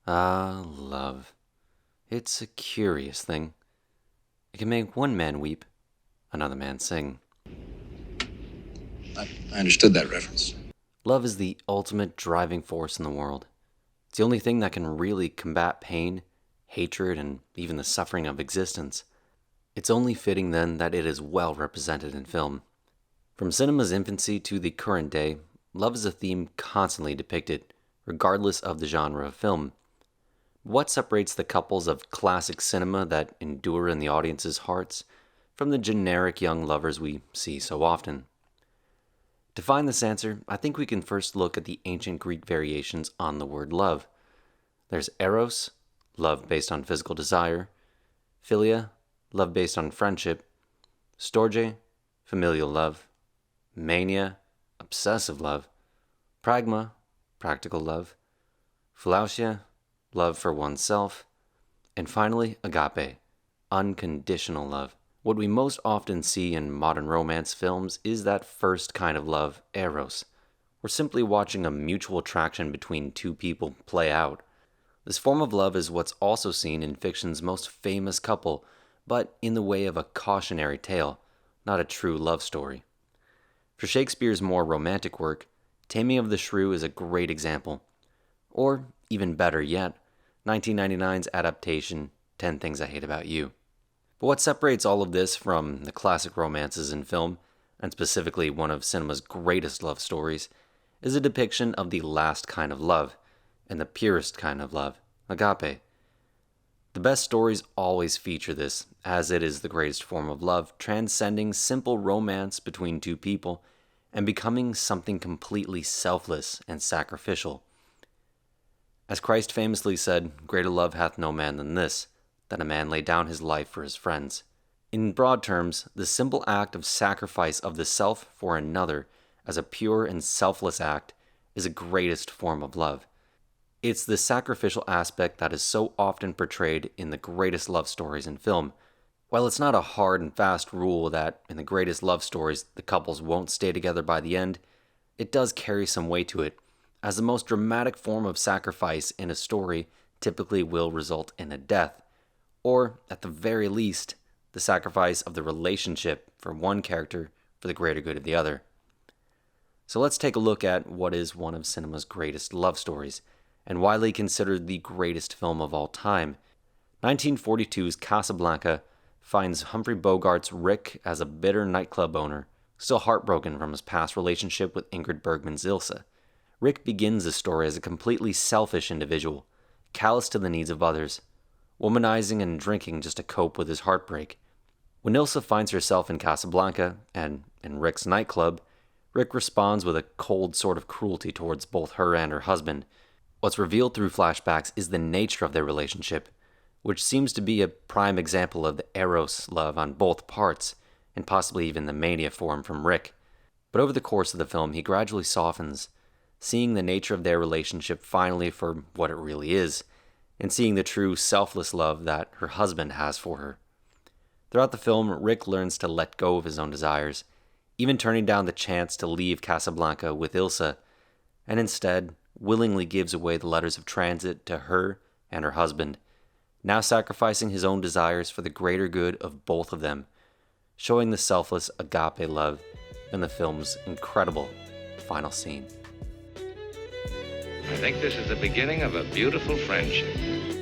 Ah, love. It's a curious thing. It can make one man weep, another man sing. I understood that reference. Love is the ultimate driving force in the world. It's the only thing that can really combat pain, hatred, and even the suffering of existence. It's only fitting then that it is well represented in film. From cinema's infancy to the current day, love is a theme constantly depicted, regardless of the genre of film. What separates the couples of classic cinema that endure in the audience's hearts from the generic young lovers we see so often? To find this answer, I think we can first look at the ancient Greek variations on the word love. There's eros, love based on physical desire; philia, love based on friendship; storge, familial love; mania, obsessive love; pragma, practical love; philautia, love for oneself; and finally, agape, unconditional love. What we most often see in modern romance films is that first kind of love, eros. We're simply watching a mutual attraction between two people play out. This form of love is what's also seen in fiction's most famous couple, but in the way of a cautionary tale, not a true love story. For Shakespeare's more romantic work, Taming of the Shrew is a great example. Or, even better yet, 1999's adaptation, 10 Things I Hate About You. But what separates all of this from the classic romances in film, and specifically one of cinema's greatest love stories, is a depiction of the last kind of love, and the purest kind of love, agape. The best stories always feature this, as it is the greatest form of love, transcending simple romance between two people and becoming something completely selfless and sacrificial. As Christ famously said, "Greater love hath no man than this, that a man lay down his life for his friends." In broad terms, the simple act of sacrifice of the self for another as a pure and selfless act is the greatest form of love. It's the sacrificial aspect that is so often portrayed in the greatest love stories in film. While it's not a hard and fast rule that in the greatest love stories the couples won't stay together by the end, it does carry some weight to it, as the most dramatic form of sacrifice in a story typically will result in a death, or, at the very least, the sacrifice of the relationship for one character for the greater good of the other. So let's take a look at what is one of cinema's greatest love stories, and widely considered the greatest film of all time. 1942's Casablanca finds Humphrey Bogart's Rick as a bitter nightclub owner, still heartbroken from his past relationship with Ingrid Bergman's Ilsa. Rick begins the story as a completely selfish individual, callous to the needs of others, womanizing and drinking just to cope with his heartbreak. When Ilsa finds herself in Casablanca, and in Rick's nightclub, Rick responds with a cold sort of cruelty towards both her and her husband. What's revealed through flashbacks is the nature of their relationship, which seems to be a prime example of the eros love on both parts, and possibly even the mania form from Rick. But over the course of the film, he gradually softens, seeing the nature of their relationship finally for what it really is, and seeing the true selfless love that her husband has for her. Throughout the film, Rick learns to let go of his own desires, even turning down the chance to leave Casablanca with Ilsa, and instead willingly gives away the letters of transit to her and her husband, now sacrificing his own desires for the greater good of both of them, showing the selfless agape love in the film's incredible final scene. I think this is the beginning of a beautiful friendship.